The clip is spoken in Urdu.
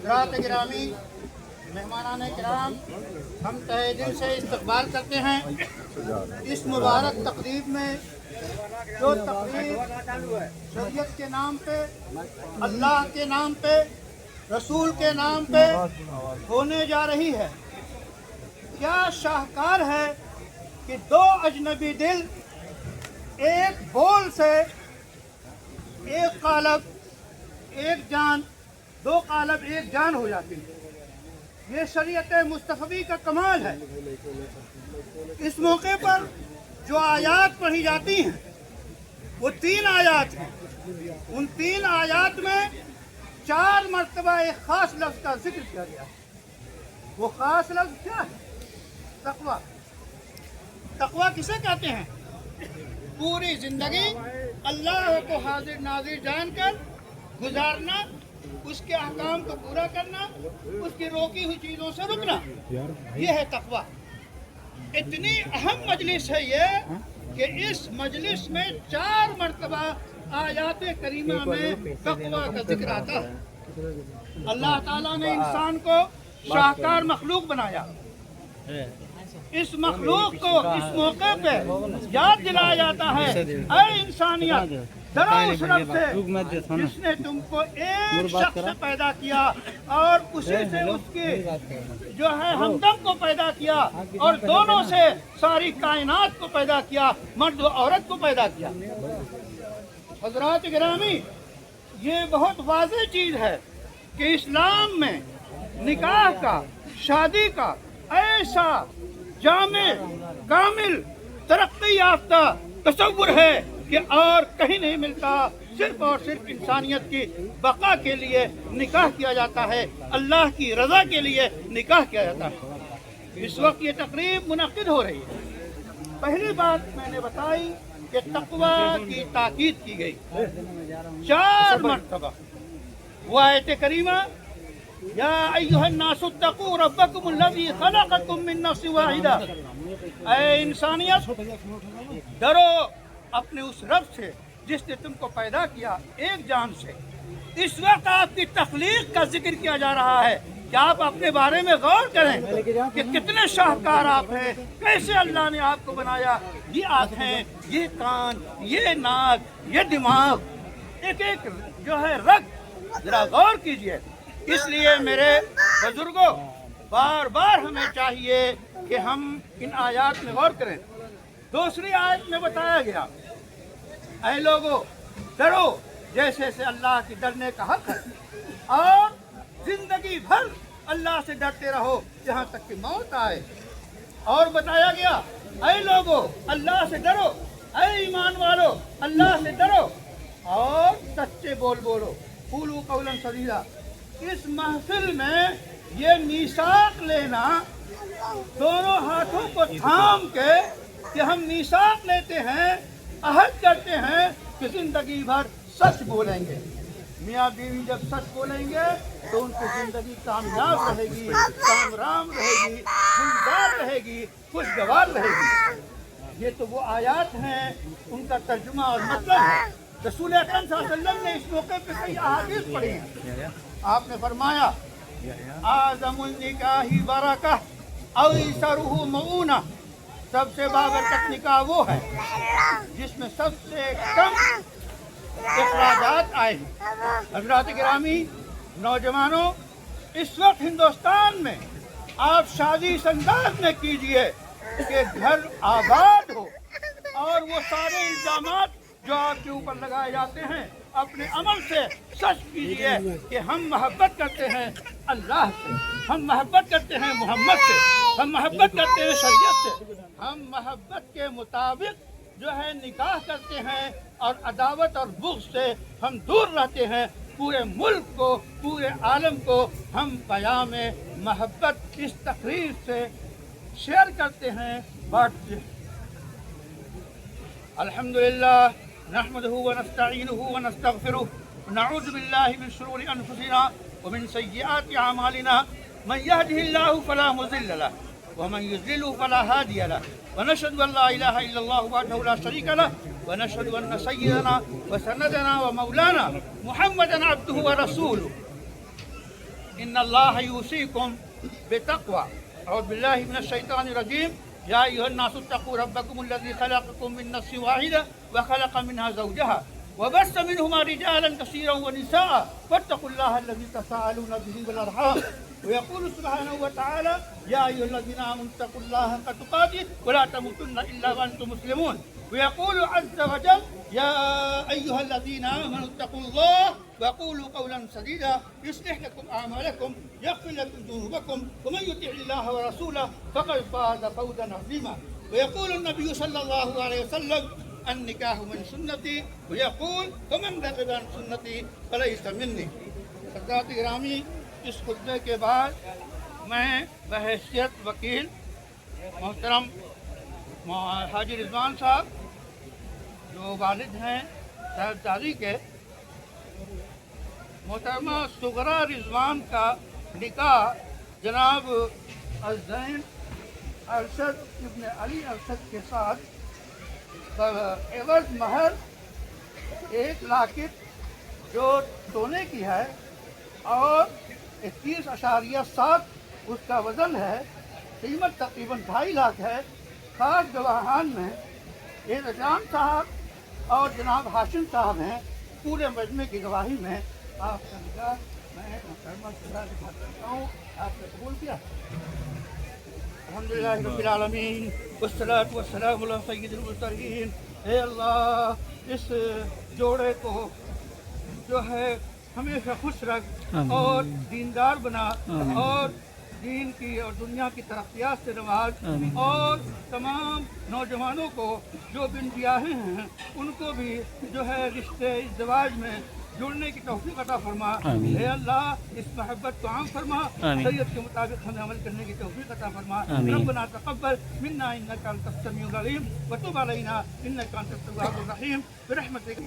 حضرات گرامی، مہمانان کرام، ہم تہہ دل سے استقبال کرتے ہیں اس مبارک تقریب میں، جو تقریب شریعت کے نام پہ، اللہ کے نام پہ، رسول کے نام پہ ہونے جا رہی ہے۔ کیا شاہکار ہے کہ دو اجنبی دل ایک بول سے، ایک قالب ایک جان، دو قالب ایک جان ہو جاتی ہے۔ یہ شریعت مصطفی کا کمال ہے۔ اس موقع پر جو آیات پڑھی جاتی ہیں وہ 3 آیات ہیں۔ ان 3 آیات میں 4 مرتبہ ایک خاص لفظ کا ذکر کیا گیا ہے۔ وہ خاص لفظ کیا ہے؟ تقویٰ۔ تقویٰ کسے کہتے ہیں؟ پوری زندگی اللہ کو حاضر ناظر جان کر گزارنا، اس کے احکام کو پورا کرنا، اس کی روکی ہوئی چیزوں سے رکنا، یہ ہے تقویٰ۔ اتنی اہم مجلس ہے یہ کہ اس مجلس میں 4 مرتبہ آیات کریمہ میں تقویٰ کا ذکر آتا ہے۔ اللہ تعالیٰ نے انسان کو شاہکار مخلوق بنایا۔ اس مخلوق کو اس موقع پہ یاد دلایا جاتا ہے، اے انسانیت، ڈرو اس رب سے جس نے تم کو ایک شخص سے پیدا کیا اور اسی سے اس کے جو ہے ہمدم کو پیدا کیا، اور دونوں سے ساری کائنات کو پیدا کیا، مرد و عورت کو پیدا کیا۔ حضرات گرامی، یہ بہت واضح چیز ہے کہ اسلام میں نکاح کا، شادی کا ایسا جامع، کامل، ترقی یافتہ تصور ہے کہ اور کہیں نہیں ملتا۔ صرف اور صرف انسانیت کی بقا کے لیے نکاح کیا جاتا ہے، اللہ کی رضا کے لیے نکاح کیا جاتا ہے۔ اس وقت یہ تقریب منعقد ہو رہی ہے۔ پہلی بات میں نے بتائی کہ تقویٰ کی تاکید کی گئی 4 مرتبہ۔ وہ آیت کریمہ، یا ایھا الناس اتقوا ربکم الذی خلقکم من نفس واحدہ، اے انسانیت، ڈرو اپنے اس رب سے جس نے تم کو پیدا کیا ایک جان سے۔ اس وقت آپ کی تخلیق کا ذکر کیا جا رہا ہے کہ آپ اپنے بارے میں غور کریں کہ کتنے شاہکار آپ ہیں، کیسے اللہ نے آپ کو بنایا۔ یہ آنکھیں، یہ کان، یہ ناک، یہ دماغ، ایک ایک جو ہے رگ، ذرا غور کیجئے۔ اس لیے میرے بزرگوں، بار بار ہمیں چاہیے کہ ہم ان آیات میں غور کریں۔ دوسری آیت میں بتایا گیا، اے لوگو، ڈرو جیسے سے اللہ کی ڈرنے کا حق ہے، اور زندگی بھر اللہ سے ڈرتے رہو جہاں تک کہ موت آئے۔ اور بتایا گیا، اے لوگو، اللہ سے ڈرو، اے ایمان والو، اللہ سے ڈرو اور سچے بول بولو، قولوا قولا سدیدا۔ اس محفل میں یہ میثاق لینا، دونوں ہاتھوں کو تھام کے کہ ہم میثاق لیتے ہیں، عہد کرتے ہیں کہ زندگی بھر سچ بولیں گے۔ میاں بیوی جب سچ بولیں گے تو ان کی زندگی کامیاب رہے گی، کامرام رہے گی، گلزار رہے گی، خوشگوار رہے گی۔ یہ تو وہ آیات ہیں، ان کا ترجمہ اور مطلب ہے۔ رسول اکرم صلی اللہ علیہ وسلم نے اس موقع پہ کئی احادیث پڑھی ہیں۔ آپ نے فرمایا، اعظم النکاح برکہ ایسرہ مؤونہ، سب سے بابرکت نکاح وہ ہے جس میں سب سے کم اخراجات آئے ہیں۔ حضرات گرامی، نوجوانوں، اس وقت ہندوستان میں آپ شادی اس انداز میں کیجئے کہ گھر آباد ہو، اور وہ سارے الزامات جو آپ کے اوپر لگائے جاتے ہیں اپنے عمل سے سچ کیجئے کہ ہم محبت کرتے ہیں اللہ سے، ہم محبت کرتے ہیں محمد سے، ہم محبت کرتے ہیں شریعت سے، ہم محبت کے مطابق جو ہے نکاح کرتے ہیں، اور عداوت اور بغض سے ہم دور رہتے ہیں۔ پورے ملک کو، پورے عالم کو ہم پیام محبت اس تقریر سے شیئر کرتے ہیں، بانٹتے ہیں۔ الحمدللہ نحمده ونستعینه ونستغفره ونعوذ باللہ من شرور انفسنا ومن سیئات اعمالنا، من يهده الله فلا مضل له ومن يضلل فلا هادي له، ونشهد ان لا اله الا الله وحده لا شريك له، ونشهد ان سيدنا وسندنا ومولانا محمدا عبده ورسوله۔ إن الله يوصيكم بتقوى. أعوذ بالله من الشيطان الرجيم. يا أيها الناس اتقوا ربكم الذي خلقكم من نفس واحدة وخلق منها زوجها وبث منهما رجالا كثيرا ونساء واتقوا الله الذي تساءلون به والأرحام. ويقول سبحانه وتعالى يا أيها الذين آمنوا اتقوا الله حق تقاته ولا تموتن إلا وأنتم مسلمون. ويقول عز وجل يا أيها الذين آمنوا اتقوا الله وقولوا قولا سديدا يصلح لكم أعمالكم يغفر لكم ذنوبكم ومن يطع الله ورسوله فقد فاز فوزا عظيما. ويقول النبي صلى الله عليه وسلم النکاح من سنتی. ويقول فمن رغب عن سنتی فليس مني. حضرات گرامی، اس خطبے کے بعد میں بحیثیت وکیل محترم حاجی رضوان صاحب جو والد ہیں صاحبزادی کے، محترمہ صغرا رضوان کا نکاح جناب الزین ارشد ابن علی ارشد کے ساتھ عوض مہر 1 لاکھ جو سونے کی ہے اور 21.7 اس کا وزن ہے، قیمت تقریباً 2.5 لاکھ ہے. خاص گواہان میں اعظام صاحب اور جناب ہاشم صاحب ہیں. پورے مجمع کی گواہی میں آپ کا نکاح میں محترمہ صغرا کے ساتھ کرتا ہوں. آپ نے قبول کیا؟ الحمدللہ رب العالمین والصلاة والسلام علی سید المرسلین. اے اللہ اس جوڑے کو جو ہے ہمیشہ خوش رکھ اور دیندار بنا اور دین کی اور دنیا کی ترقیات سے نواز، اور تمام نوجوانوں کو جو بن بیاہے ہیں ان کو بھی جو ہے رشتے ازدواج میں جڑنے کی توفیق عطا فرما. اے اللہ اس محبت کو عام فرما، شریعت کے مطابق ہمیں عمل کرنے کی توفیق عطا فرما. ربنا تقبل منا انك انت السميع العليم وتب علينا انك انت التواب الرحيم برحمتك.